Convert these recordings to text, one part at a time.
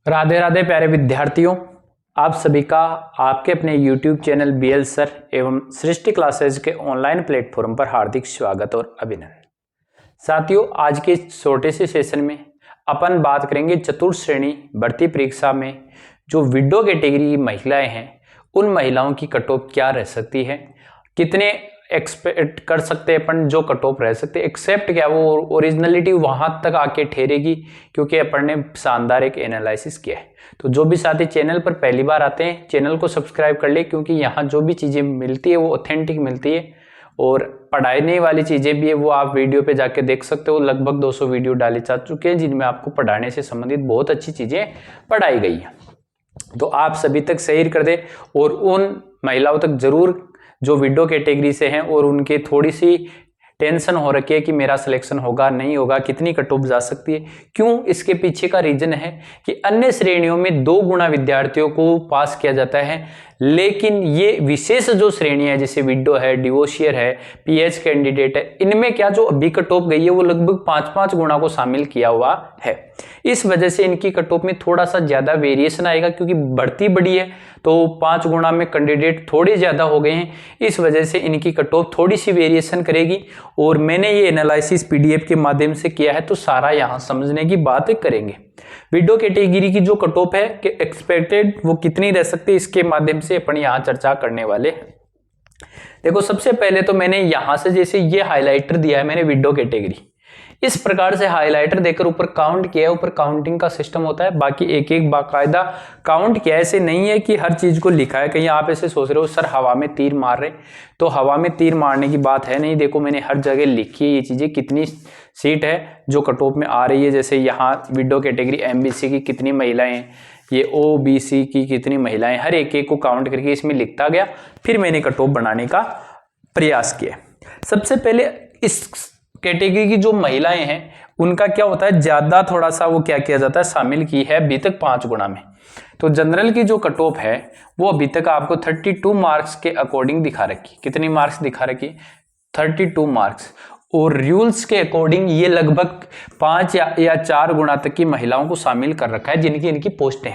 राधे राधे प्यारे विद्यार्थियों, आप सभी का आपके अपने YouTube चैनल BL सर एवं सृष्टि क्लासेज के ऑनलाइन प्लेटफॉर्म पर हार्दिक स्वागत और अभिनंदन। साथियों, आज के छोटे से सेशन में अपन बात करेंगे चतुर्थ श्रेणी भर्ती परीक्षा में जो विडो कैटेगरी की महिलाएं हैं उन महिलाओं की कट ऑफ क्या रह सकती है, कितने एक्सपेक्ट कर सकते हैं अपन जो कट ऑफ रह सकते हैं, एक्सेप्ट क्या वो ओरिजिनलिटी वहां तक आके ठहरेगी, क्योंकि अपन ने शानदार एक एनालिसिस किया है। तो जो भी साथी चैनल पर पहली बार आते हैं चैनल को सब्सक्राइब कर ले, क्योंकि यहाँ जो भी चीजें मिलती है वो ऑथेंटिक मिलती है और पढ़ाने वाली चीजें भी है वो आप वीडियो पे जाके देख सकते हो। लगभग 200 वीडियो डाले जा चुके हैं जिनमें आपको पढ़ाने से संबंधित बहुत अच्छी चीजें पढ़ाई गई है। तो आप सभी तक शेयर कर दे और उन महिलाओं तक जरूर जो विडो कैटेगरी से हैं और उनके थोड़ी सी टेंशन हो रखी है कि मेरा सिलेक्शन होगा नहीं होगा, कितनी कट ऑफ जा सकती है, क्यों, इसके पीछे का रीजन है कि अन्य श्रेणियों में 2 गुना विद्यार्थियों को पास किया जाता है, लेकिन ये विशेष जो श्रेणियां है जैसे विडो है, डिवोशियर है, पीएच कैंडिडेट है, इनमें क्या जो अभी कट ऑफ गई है वो लगभग 5-5 गुना को शामिल किया हुआ है। इस वजह से इनकी कट ऑफ में थोड़ा सा ज्यादा वेरिएशन आएगा, क्योंकि बढ़ती बड़ी है तो 5 गुना में कैंडिडेट थोड़े ज्यादा हो गए हैं, इस वजह से इनकी कट ऑफ थोड़ी सी वेरिएशन करेगी। और मैंने ये एनालिसिस पीडीएफ के माध्यम से किया है तो सारा यहां समझने की बात करेंगे। विडो कैटेगरी की जो कट ऑफ है कि एक्सपेक्टेड वो कितनी रह सकती है, इसके माध्यम से अपन यहां चर्चा करने वाले हैं। देखो, सबसे पहले तो मैंने यहां से जैसे ये हाइलाइटर दिया है मैंने विडो कैटेगरी, इस प्रकार से हाइलाइटर देकर ऊपर काउंट किया है। ऊपर काउंटिंग का सिस्टम होता है, बाकी एक एक बाकायदा काउंट किया। ऐसे नहीं है कि हर चीज को लिखा है, कहीं आप ऐसे सोच रहे हो सर हवा में तीर मार रहे, तो हवा में तीर मारने की बात है नहीं। देखो मैंने हर जगह लिखी है ये चीजें, कितनी सीट है जो कट ऑफ में आ रही है। जैसे यहाँ विडो कैटेगरी एमबीसी की कितनी महिलाएं हैं, ये ओबीसी की कितनी महिलाएं, हर एक एक को काउंट करके इसमें लिखता गया, फिर मैंने कट ऑफ बनाने का प्रयास किया। सबसे पहले इस कैटेगरी की जो महिलाएं हैं उनका क्या होता है, ज्यादा थोड़ा सा वो क्या किया जाता है, शामिल की है अभी तक 5 गुना में। तो जनरल की जो कट ऑफ है वो अभी तक आपको 32 मार्क्स के अकॉर्डिंग दिखा रखी। कितनी मार्क्स दिखा रखी? 32 मार्क्स। और रूल्स के अकॉर्डिंग ये लगभग 5 या 4 गुना तक की महिलाओं को शामिल कर रखा है जिनकी इनकी पोस्टें।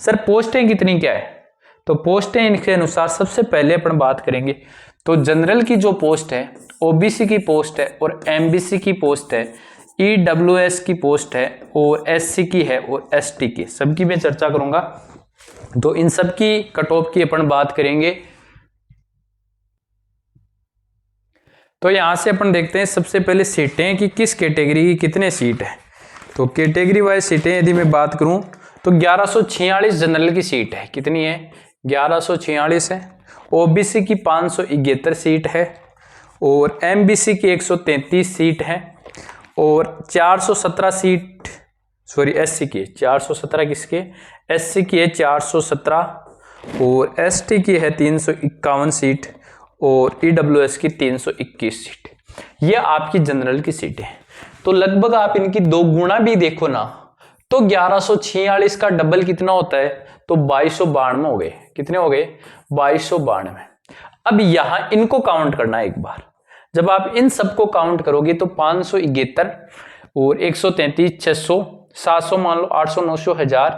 सर पोस्टें कितनी क्या है, तो पोस्टें इनके अनुसार सबसे पहले अपन बात करेंगे तो जनरल की जो पोस्ट है, ओबीसी की पोस्ट है और एमबीसी की पोस्ट है, ईडब्ल्यूएस की पोस्ट है और एससी की है और एसटी की, सबकी मैं चर्चा करूंगा। तो इन सब की कट ऑफ की अपन बात करेंगे। तो यहां से अपन देखते हैं सबसे पहले सीटें कि किस कैटेगरी की कितने सीट है। तो कैटेगरी वाइज सीटें यदि मैं बात करूं तो 1146 जनरल की सीट है। कितनी है? 1146 है। ओबीसी की 571 सीट है और एमबीसी की 133 सीट है और 417 सीट, सॉरी एससी की 417, किसके? एससी की है 417 और एसटी की है 351 सीट और ईडब्ल्यूएस की 321 सीट। ये आपकी जनरल की सीटें हैं। तो लगभग आप इनकी 2 गुना भी देखो ना तो 1146 का डबल कितना होता है, तो 2292 हो गए। कितने हो गए? 2292। अब यहां इनको काउंट करना है एक बार। जब आप इन सबको काउंट करोगे तो 571 और 133, 600, 700 मान लो, 800, 900, 1000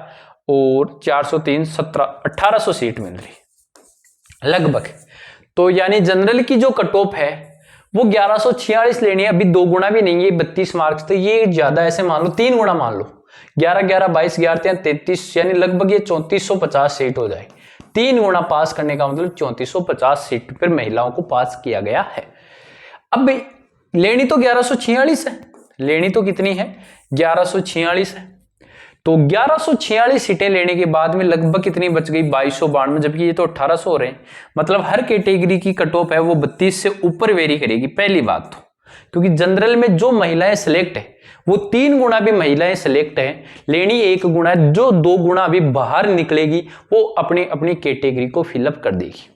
और 403, 17, 1800 सीट मिल रही लगभग। तो यानी जनरल की जो कट ऑफ है वो 1146 लेनी है। अभी 2 गुना भी नहीं है, 32 मार्क्स, तो ये ज्यादा ऐसे मान लो 3 गुना मान लो, 11, 11, 22, 11, 33, यानी लगभग ये 3450 सीट हो जाएगी। 3 गुना पास करने का मतलब 3450 सीट पर महिलाओं को पास किया गया है। अब लेनी तो 1146 है, लेनी तो कितनी है? 1146 है। तो 1146 सीटें लेने के बाद में लगभग कितनी बच गई? 2292, जबकि ये तो 1800 हो रहे हैं। मतलब हर कैटेगरी की कट ऑफ है वो 32 से ऊपर वेरी करेगी। पहली बात तो क्योंकि जनरल में जो महिलाएं सिलेक्ट है वो 3 गुना भी महिलाएं सिलेक्ट है, लेनी 1 गुना, जो 2 गुना भी बाहर निकलेगी वो अपनी अपनी कैटेगरी को फिलअप कर देगी।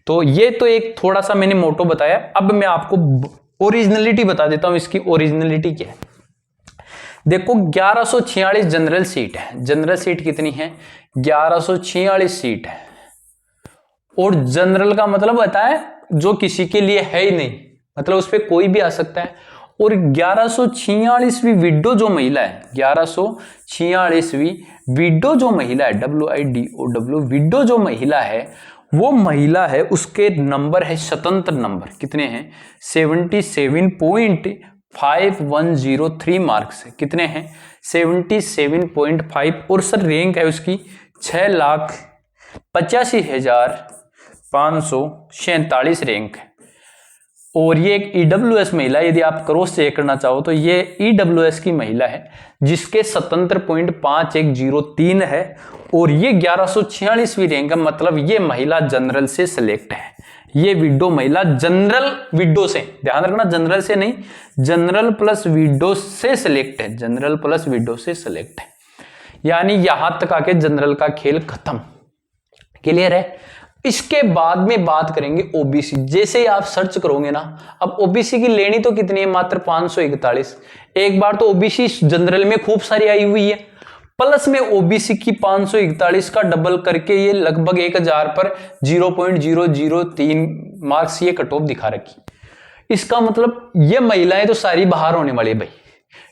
तो ये तो एक थोड़ा सा मैंने मोटो बताया। अब मैं आपको ओरिजिनलिटी बता देता हूं, इसकी ओरिजिनलिटी क्या है। देखो 1146 जनरल सीट है। जनरल सीट कितनी है? 1146 सीट है। और जनरल का मतलब होता है जो किसी के लिए है ही नहीं, मतलब उस पर कोई भी आ सकता है। और 1146वीं विडो जो महिला है, 1146वीं विडो जो महिला है, WIDOW विडो जो महिला है, वो महिला है, उसके नंबर है स्वतंत्र नंबर, कितने हैं 77.5103 मार्क्स है, कितने हैं 77.5, और सर रैंक है उसकी 6,85,547 रैंक है। और ये एक EWS महिला, यदि आप क्रॉस चेक करना चाहो तो ये EWS की महिला है जिसके 77.5103 है, और ये 1146वीं रैंक है, मतलब ये महिला जनरल से सिलेक्ट है। ये विडो महिला जनरल विडो से, ध्यान रखना जनरल से नहीं, जनरल प्लस विडो से सिलेक्ट है, जनरल प्लस विडो से सिलेक्ट है, यानी यहां तक आके जनरल का खेल खत्म। क्लियर है। इसके बाद में बात करेंगे ओबीसी। जैसे ही आप सर्च करोगे ना, अब ओबीसी की लेनी तो कितनी है, मात्र 541। एक बार तो ओबीसी जनरल में खूब सारी आई हुई है, प्लस में ओबीसी की 541 का डबल करके ये लगभग 1000 पर 0.003 मार्क्स ये कट ऑफ दिखा रखी। इसका मतलब ये महिलाएं तो सारी बाहर होने वाली है भाई।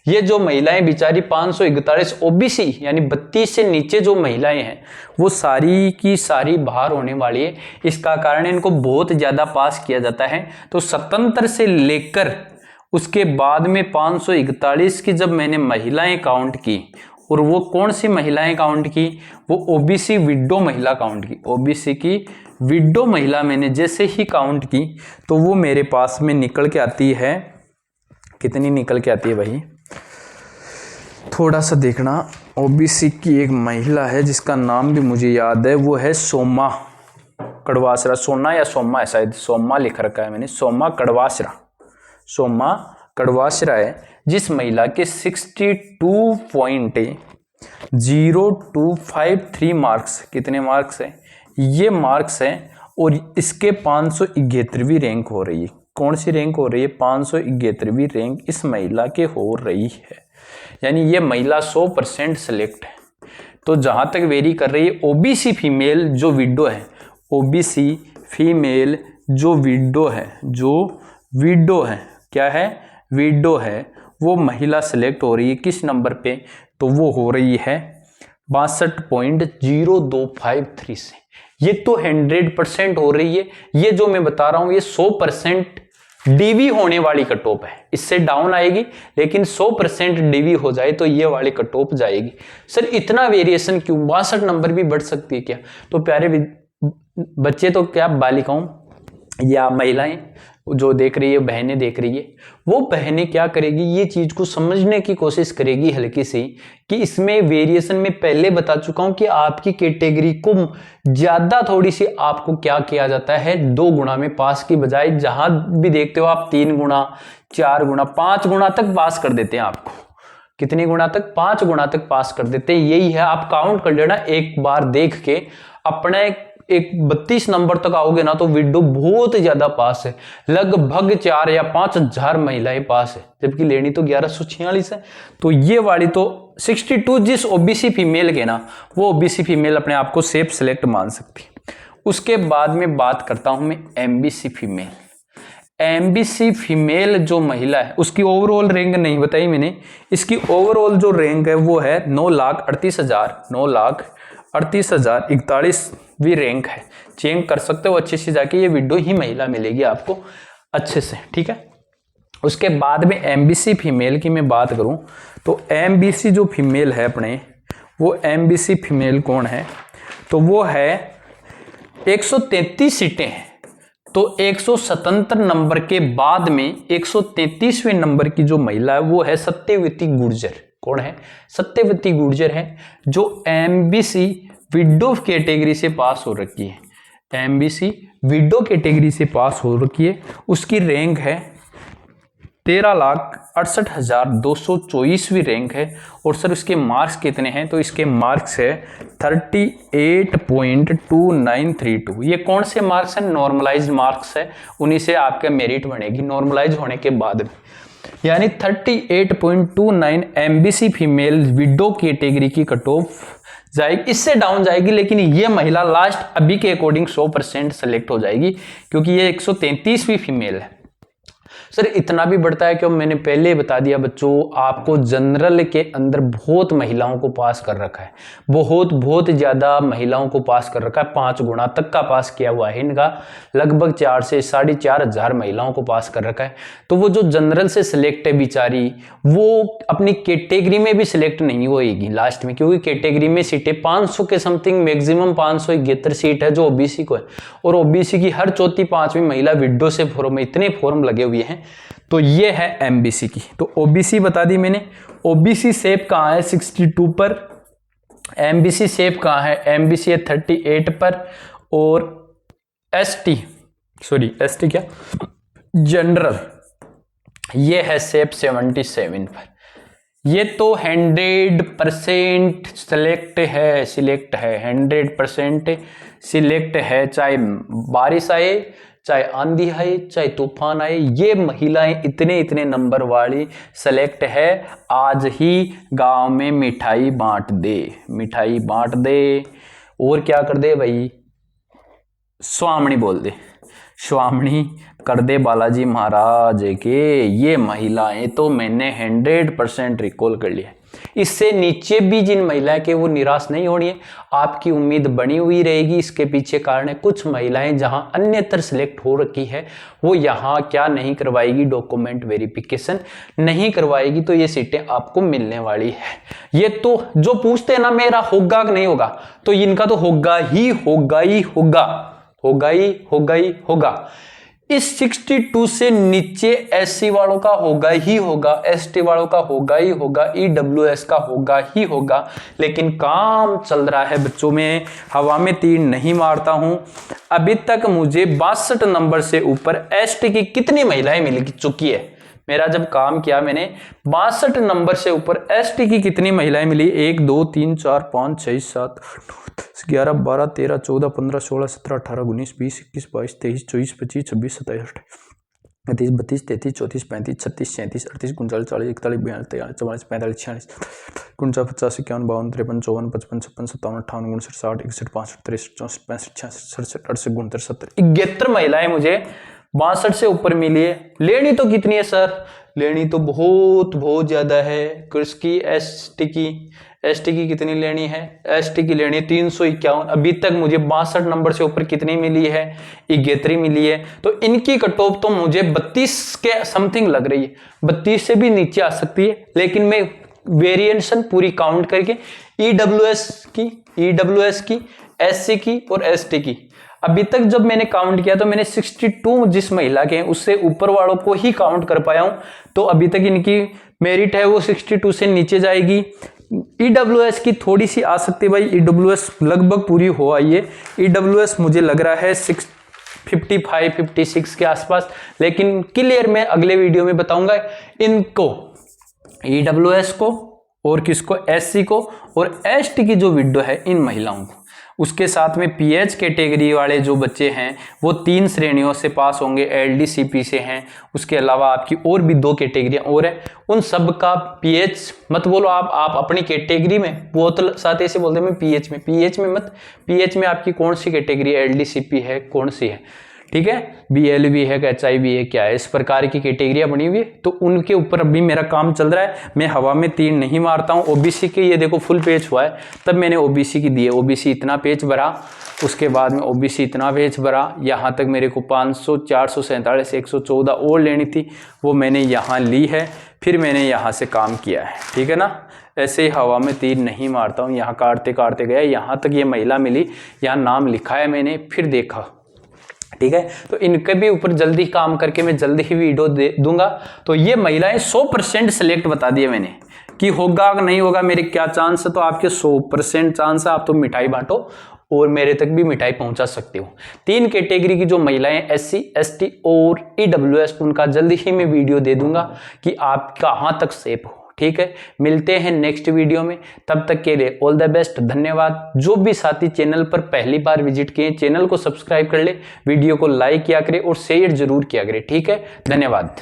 ये जो महिलाएं बेचारी 541 ओबीसी यानी 32 से नीचे जो महिलाएं हैं वो सारी की सारी बाहर होने वाली है। इसका कारण इनको बहुत ज्यादा पास किया जाता है। तो स्वतंत्र से लेकर उसके बाद में 541 की जब मैंने महिलाएं काउंट की, और वो कौन सी महिलाएं काउंट की, वो ओबीसी विडो महिला काउंट की। ओबीसी की विडो महिला मैंने जैसे ही काउंट की तो वो मेरे पास में निकल के आती है, कितनी निकल के आती है भाई, थोड़ा सा देखना। ओबीसी की एक महिला है जिसका नाम भी मुझे याद है, वो है सोमा कड़वासरा, सोना या सोमा है शायद, सोमा लिख रखा है मैंने, सोमा कड़वासरा, सोमा कड़वासरा है, जिस महिला के 62.0253 मार्क्स, कितने मार्क्स है, ये मार्क्स है, और इसके 571वीं रैंक हो रही है। कौन सी रैंक हो रही है, 571वीं रैंक इस महिला के हो रही है, यानी ये महिला 100% सिलेक्ट है। तो जहां तक वेरी कर रही है, ओबीसी फीमेल जो विडो है, ओबीसी फीमेल जो विडो है, जो विडो है, क्या है, विडो है, वो महिला सिलेक्ट हो रही है किस नंबर पे, तो वो हो रही है 62.0253 से। ये तो 100% हो रही है। ये जो मैं बता रहा हूं ये 100% डीवी होने वाली कट ऑफ है, इससे डाउन आएगी, लेकिन 100% डीवी हो जाए तो ये वाली कट ऑफ जाएगी। सर इतना वेरिएशन क्यों, 62 नंबर भी बढ़ सकती है क्या? तो प्यारे बच्चे, तो क्या बालिकाओं या महिलाएं जो देख रही है, बहनें देख रही है, वो बहनें क्या करेगी, ये चीज को समझने की कोशिश करेगी हल्की सी, कि इसमें वेरिएशन में पहले बता चुका हूं कि आपकी कैटेगरी को ज्यादा थोड़ी सी आपको क्या किया जाता है, 2 गुना में पास की बजाय जहां भी देखते हो आप 3 गुना, 4 गुना, 5 गुना तक पास कर देते हैं आपको। कितने गुना तक, 5 गुना तक पास कर देते हैं। यही है, आप काउंट कर लेना एक बार देख के, अपने एक 32 नंबर तक आओगे ना तो विडो बहुत ज्यादा पास है, लगभग 4 या 5 हजार महिलाएं पास है, जबकि लेनी तो 1146 है। तो ये वाली तो 62 जिस ओबीसी फीमेल के ना, वो ओबीसी फीमेल अपने आप को सेफ सिलेक्ट मान सकती। उसके बाद में बात करता हूं मैं एमबीसी फीमेल। एमबीसी फीमेल जो महिला है उसकी ओवरऑल रैंक नहीं बताई मैंने, इसकी ओवरऑल जो रैंक है वो है 9,38,041वीं रैंक है। चेक कर सकते हो अच्छे से जाके, ये वीडियो ही महिला मिलेगी आपको अच्छे से, ठीक है। उसके बाद में एमबीसी फीमेल की मैं बात करूं तो एमबीसी जो फीमेल है अपने, वो एमबीसी फीमेल कौन है, तो वो है 133 सीटें हैं। तो 177 नंबर के बाद में 133वें नंबर की जो महिला है वो है सत्यवती गुर्जर। कौन है, सत्यवती गुर्जर है, जो एमबीसी विडो कैटेगरी से पास हो रखी है, एमबीसी विडो कैटेगरी से पास हो रखी है। उसकी रैंक है 13,68,224वीं रैंक है। और सर इसके मार्क्स कितने हैं, तो इसके मार्क्स है 38.2932। ये कौन से मार्क्स हैं, नॉर्मलाइज्ड मार्क्स है, उन्हीं से आपका मेरिट बनेगी नॉर्मलाइज होने के बाद में। यानी 38.29 एमबीसी फीमेल विडो कैटेगरी की कट ऑफ जाएगी, इससे डाउन जाएगी, लेकिन ये महिला लास्ट अभी के अकॉर्डिंग 100% सेलेक्ट हो जाएगी, क्योंकि ये 133वीं फीमेल है। सर इतना भी बढ़ता है क्यों? मैंने पहले ही बता दिया बच्चों, आपको जनरल के अंदर बहुत महिलाओं को पास कर रखा है, बहुत ज्यादा महिलाओं को पास कर रखा है, 5 गुना तक का पास किया हुआ है इनका, लगभग 4 से 4,500 महिलाओं को पास कर रखा है। तो वो जो जनरल से सिलेक्ट है बेचारी, वो अपनी कैटेगरी में भी सिलेक्ट नहीं होएगी लास्ट में, क्योंकि कैटेगरी में सीटें 500 के समथिंग, मैक्सिमम 571 सीट है जो ओबीसी को है, और ओबीसी की हर चौथी पांचवी महिला विडो से फॉर्म है, इतने फॉर्म लगे हुए हैं। तो ये है एमबीसी की। तो ओबीसी बता दी मैंने। ओबीसी शेप कहाँ है? 62 पर। एमबीसी शेप कहाँ है? एमबीसी है 38 पर। और एसटी क्या, जनरल, ये है शेप 77 पर। ये तो 100% सिलेक्ट है 100% सिलेक्ट है, चाहे बारिश आए, चाहे आंधी आए, चाहे तूफान आए, ये महिलाएं इतने नंबर वाली सेलेक्ट है। आज ही गांव में मिठाई बांट दे और क्या कर दे भाई, स्वामणी बोल दे, स्वामणी कर दे बालाजी महाराज के। ये महिलाएं तो मैंने 100% रिकॉल कर लिया। इससे नीचे भी जिन महिलाएं के, वो निराश नहीं होनी है, आपकी उम्मीद बनी हुई रहेगी। इसके पीछे कारण है, कुछ महिलाएं जहां अन्यत्र सिलेक्ट हो रखी है, वो यहां क्या नहीं करवाएगी, डॉक्यूमेंट वेरिफिकेशन नहीं करवाएगी, तो ये सीटें आपको मिलने वाली है। ये तो जो पूछते हैं ना मेरा होगा कि नहीं होगा, तो इनका तो होगा ही होगा। इस 62 से नीचे एससी वालों का होगा ही होगा, एसटी वालों का होगा ही होगा, ईडब्ल्यूएस का होगा ही होगा। लेकिन काम चल रहा है बच्चों में, हवा में तीर नहीं मारता हूं। अभी तक मुझे 62 नंबर से ऊपर एसटी की कितनी महिलाएं मिल चुकी है? मेरा जब काम किया मैंने, 62 नंबर से ऊपर एसटी की कितनी महिलाएं मिली? 1 2 3 4 5 6 7 11 12 13 14 15 16 17 18 19 20 21 22 23 24 25 26 27 28 32 33 34 35 36 37 38 39 40 41 42 43 44 45 46 47 50 51 52 53 54 55 56 57 58 59 60 61 62 63 64 65 66 67 68 69 70 71 महिलाएं मुझे 62 से ऊपर मिली है। लेनी तो कितनी है सर? लेनी तो बहुत ज्यादा है। किसकी? एसटी की कितनी लेनी है? एसटी की लेनी है 351। अभी तक मुझे 62 नंबर से ऊपर कितनी मिली है? 71 मिली है। तो इनकी कट ऑफ तो मुझे 32 के समथिंग लग रही है, 32 से भी नीचे आ सकती है। लेकिन मैं वेरिएशन पूरी काउंट करके ईडब्ल्यूएस की, एससी की और एसटी की, अभी तक जब मैंने काउंट किया तो मैंने 62 जिस महिला के हैं उससे ऊपर वालों को ही काउंट कर पाया हूं। तो अभी तक इनकी मेरिट है वो 62 से नीचे जाएगी। ईडब्ल्यूएस की थोड़ी सी आ सकती है भाई, ईडब्ल्यूएस लगभग पूरी हो आई है। ईडब्ल्यूएस मुझे लग रहा है 55-56 के आसपास, लेकिन क्लियर मैं अगले वीडियो में बताऊंगा इनको, ईडब्ल्यूएस को और किसको, एससी को और एसटी की जो विडो है इन महिलाओं को। उसके साथ में पीएच कैटेगरी वाले जो बच्चे हैं वो 3 श्रेणियों से पास होंगे, एलडीसीपी से हैं। उसके अलावा आपकी और भी 2 कैटेगरियां और है, उन सब का पीएच मत बोलो आप अपनी कैटेगरी में, वो तो साथ ऐसे बोलते हैं मैं पीएच में मत, पीएच में आपकी कौन सी कैटेगरी, एलडीसीपी है, कौन सी है, ठीक है, बीएलबी है, एचआईवी है, क्या है, इस प्रकार की कैटेगरियां बनी हुई है। तो उनके ऊपर अभी मेरा काम चल रहा है, मैं हवा में तीर नहीं मारता हूं। ओबीसी के ये देखो फुल पेज हुआ है, तब मैंने ओबीसी की दी है, ओबीसी इतना पेज भरा, उसके बाद में ओबीसी इतना पेज भरा, यहां तक मेरे को 500 447 114 और लेनी थी, वो मैंने यहाँ ली है, फिर मैंने यहाँ से काम किया है, ठीक है ना। ऐसे ही हवा में तीर नहीं मारता हूँ, यहाँ काटते गया, यहाँ तक ये महिला मिली, यहाँ नाम लिखा है मैंने, फिर देखा, ठीक है। तो इनके भी ऊपर जल्दी काम करके मैं जल्दी ही वीडियो दे दूंगा। तो ये महिलाएं 100% सिलेक्ट बता दिए मैंने कि होगा नहीं होगा, मेरे क्या चांस है, तो आपके 100% चांस है, आप तो मिठाई बांटो और मेरे तक भी मिठाई पहुंचा सकते हो। 3 कैटेगरी की जो महिलाएं एससी, एसटी और ईडब्ल्यूएस, उनका जल्दी ही मैं वीडियो दे दूंगा कि आप कहां तक सेफ हो, ठीक है। मिलते हैं नेक्स्ट वीडियो में, तब तक के लिए ऑल द बेस्ट, धन्यवाद। जो भी साथी चैनल पर पहली बार विजिट किए, चैनल को सब्सक्राइब कर ले, वीडियो को लाइक किया करें और शेयर जरूर किया करें, ठीक है, धन्यवाद।